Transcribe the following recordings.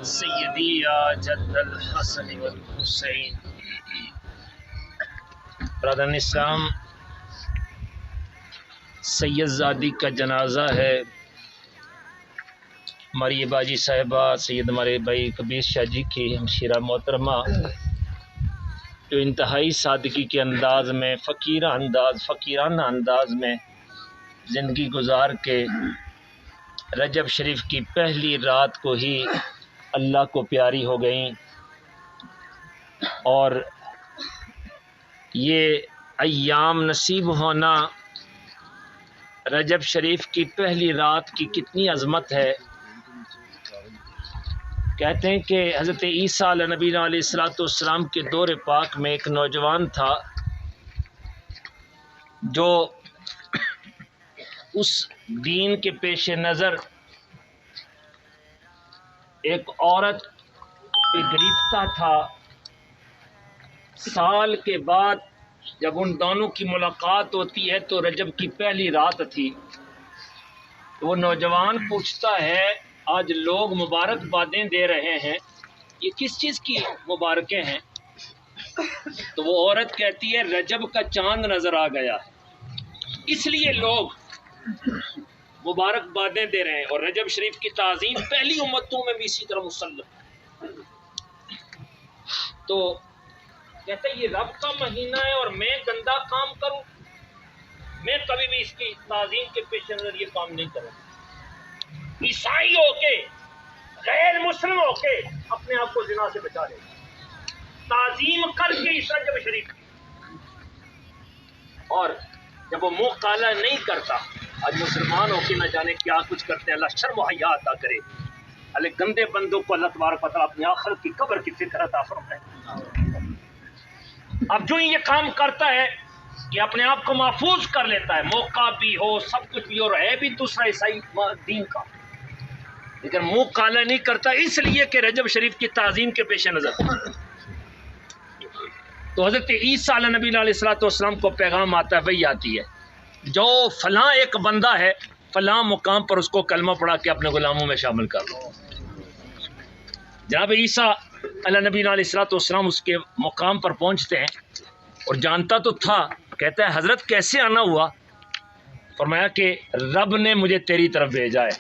سیدی یا جد الحسن والحسین۔ برادران اسلام، سید زادی کا جنازہ ہے۔ ہماری باجی صاحبہ سید ہمارے بھائی کبیر شاہ جی کی ہمشیرہ محترمہ جو انتہائی سادگی کے انداز میں فقیرانہ انداز میں زندگی گزار کے رجب شریف کی پہلی رات کو ہی اللہ کو پیاری ہو گئیں، اور یہ ایام نصیب ہونا رجب شریف کی پہلی رات کی کتنی عظمت ہے۔ کہتے ہیں کہ حضرت عیسیٰ علیہ نبی علیہ السلام کے دور پاک میں ایک نوجوان تھا جو اس دین کے پیش نظر ایک عورت پہ گریفتہ تھا۔ سال کے بعد جب ان دونوں کی ملاقات ہوتی ہے تو رجب کی پہلی رات تھی، تو وہ نوجوان پوچھتا ہے آج لوگ مبارکبادیں دے رہے ہیں، یہ کس چیز کی مبارکیں ہیں؟ تو وہ عورت کہتی ہے رجب کا چاند نظر آ گیا اس لیے لوگ مبارکبادیں دے رہے ہیں، اور رجب شریف کی تعظیم پہلی امتوں میں بھی اسی طرح مسلم۔ تو کہتے ہیں یہ رب کا مہینہ ہے اور میں گندا کام کروں، میں کبھی بھی اس کی تعظیم کے پیش نظر یہ کام نہیں کروں۔ عیسائی ہو کے غیر مسلم ہو کے اپنے آپ کو زنا سے بچا لے، تعظیم کر کے اس رجب شریف کی، اور جب وہ منہ کالا نہیں کرتا، آج مسلمان ہو کے نہ جانے کیا کچھ کرتے ہیں، اللہ شرم و حیا عطا کرے۔ اللہ گندے بندوں کو اللہ تبارک و تعالیٰ اپنی آخرت کی قبر کی فکر عطا فرمائے۔ اب جو یہ کام کرتا ہے کہ اپنے آپ کو محفوظ کر لیتا ہے، موقع بھی ہو سب کچھ بھی اور ہے بھی دوسرا عیسائی دین کا، لیکن منہ کالا نہیں کرتا اس لیے کہ رجب شریف کی تعظیم کے پیش نظر۔ تو حضرت عیسیٰ علیہ نبی علیہ السلام کو پیغام آتا ہے، وہی آتی ہے جو فلاں ایک بندہ ہے فلاں مقام پر اس کو کلمہ پڑھا کے اپنے غلاموں میں شامل کر لو۔ جناب عیسیٰ علیہ نبی علیہ السلام اس کے مقام پر پہنچتے ہیں، اور جانتا تو تھا، کہتا ہے حضرت کیسے آنا ہوا؟ فرمایا کہ رب نے مجھے تیری طرف بھیجا ہے،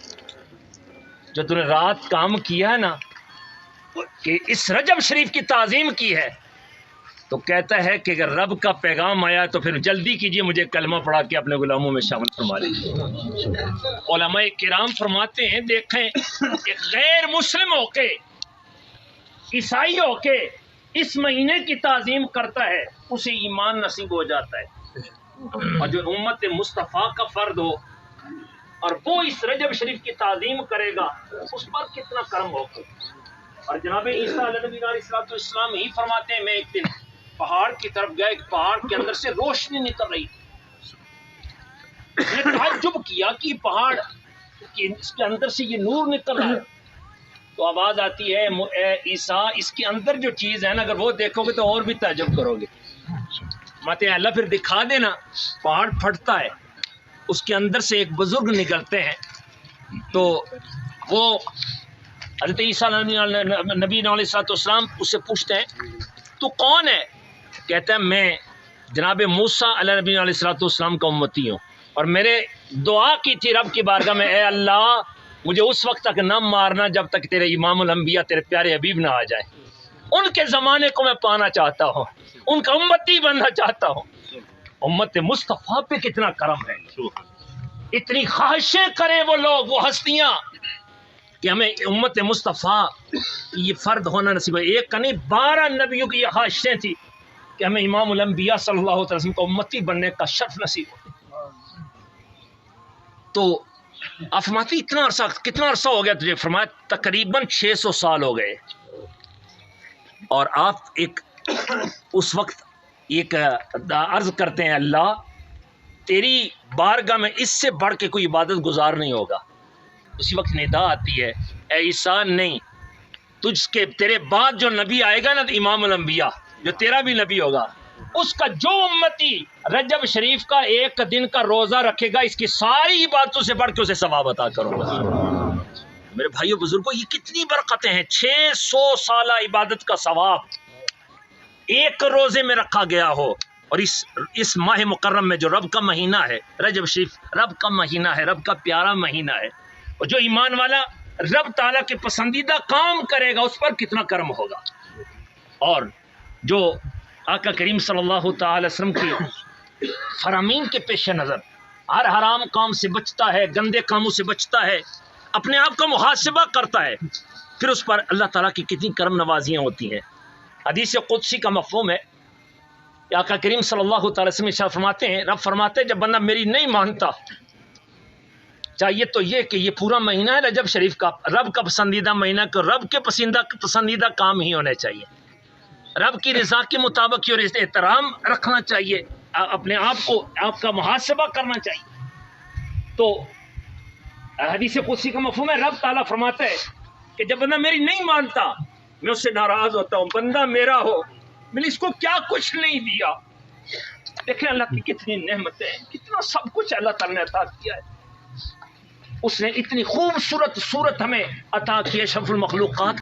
جو تُو نے رات کام کیا ہے نا کہ اس رجب شریف کی تعظیم کی ہے، تو کہتا ہے کہ اگر رب کا پیغام آیا تو پھر جلدی کیجئے مجھے کلمہ پڑھا کے اپنے غلاموں میں شامل فرما لیجیے۔ علماء کرام فرماتے ہیں دیکھیں ایک غیر مسلم ہو کے عیسائی ہو کے اس مہینے کی تعظیم کرتا ہے اسے ایمان نصیب ہو جاتا ہے، اور جو امت مصطفیٰ کا فرد ہو اور وہ اس رجب شریف کی تعظیم کرے گا اس پر کتنا کرم ہوگا۔ اور جناب عیسیٰ علیہ نبی علیہ السلام ہی فرماتے ہیں میں ایک دن پہاڑ کی طرف گیا، ایک پہاڑ کے اندر سے روشنی نکل رہی تھی، میں نے تعجب کیا کہ پہاڑ اس کے اندر سے یہ نور نکل رہا ہے، تو آواز آتی ہے اے عیسیٰ اس کے اندر جو چیز ہے نا اگر وہ دیکھو گے تو اور بھی تعجب کرو گے۔ ماتے اللہ پھر دکھا دینا، پہاڑ پھٹتا ہے، اس کے اندر سے ایک بزرگ نکلتے ہیں، تو وہ حضرت عیسیٰ نبی علیہ السلام اس سے پوچھتے ہیں تو کون ہے؟ کہتا ہے میں جناب موسیٰ علیہ نبی علیہ السلام کا امتی ہوں، اور میرے دعا کی تھی رب کی بارگاہ میں اے اللہ مجھے اس وقت تک نہ مارنا جب تک تیرے امام الانبیاء تیرے پیارے حبیب نہ آ جائے، ان کے زمانے کو میں پانا چاہتا ہوں، ان کا امتی بننا چاہتا ہوں۔ امت مصطفیٰ پہ کتنا کرم ہے، اتنی خواہشیں کریں وہ لوگ، وہ ہستیاں کہ ہمیں امت مصطفیٰ یہ فرد ہونا نصیب ہے۔ ایک کا نہیں 12 نبیوں کی یہ خواہشیں تھی کہ ہمیں امام الانبیاء صلی اللہ علیہ وسلم کو امتی بننے کا شرف نصیب ہو۔ تو آپ فرماتے کتنا عرصہ ہو گیا تجھے؟ فرمایا تقریباً 600 سال ہو گئے، اور آپ ایک اس وقت ایک عرض کرتے ہیں اللہ تیری بارگاہ میں اس سے بڑھ کے کوئی عبادت گزار نہیں ہوگا۔ اسی وقت ندا آتی ہے اے عیسیٰ نہیں، تیرے بعد جو نبی آئے گا نا امام الانبیاء جو تیرا بھی نبی ہوگا، اس کا جو امتی رجب شریف کا ایک دن کا روزہ رکھے گا اس کی ساری عبادتوں سے بڑھ کے اسے ثواب عطا کروں گا۔ میرے بھائیو بزرگوں، یہ کتنی برکتیں ہیں. 600 سالہ عبادت کا ثواب ایک روزے میں رکھا گیا ہو. اور اس ماہ مکرم میں جو رب کا مہینہ ہے، رجب شریف رب کا مہینہ ہے، رب کا پیارا مہینہ ہے. اور جو ایمان والا رب تعالیٰ کے پسندیدہ کام کرے گا اس پر کتنا کرم ہوگا. اور جو آقا کریم صلی اللہ تعالی وسلم کی فرامین کے پیش نظر ہر حرام کام سے بچتا ہے، گندے کاموں سے بچتا ہے، اپنے آپ کا محاسبہ کرتا ہے، پھر اس پر اللہ تعالیٰ کی کتنی کرم نوازیاں ہوتی ہیں. حدیث قدسی کا مفہوم ہے کہ آقا کریم صلی اللہ تعالی وسلم ارشاد فرماتے ہیں، رب فرماتے ہیں جب بندہ میری نہیں مانتا، چاہیے تو یہ کہ یہ پورا مہینہ ہے رجب شریف کا، رب کا پسندیدہ مہینہ، کہ رب کے پسندیدہ کام ہی ہونے چاہیے، رب کی رضا کے مطابق ہی، اور احترام رکھنا چاہیے، اپنے آپ کو، آپ کا محاسبہ کرنا چاہیے. تو حدیث قدسی کا مفہوم ہے، رب تعالیٰ فرماتا ہے کہ جب بندہ میری نہیں مانتا میں اس سے ناراض ہوتا ہوں. بندہ میرا ہو، میں نے اس کو کیا کچھ نہیں دیا. دیکھیں اللہ کی کتنی نعمتیں، کتنا سب کچھ اللہ تعالیٰ نے عطا کیا ہے. اس نے اتنی خوبصورت صورت ہمیں عطا کی ہے، اشرف المخلوقات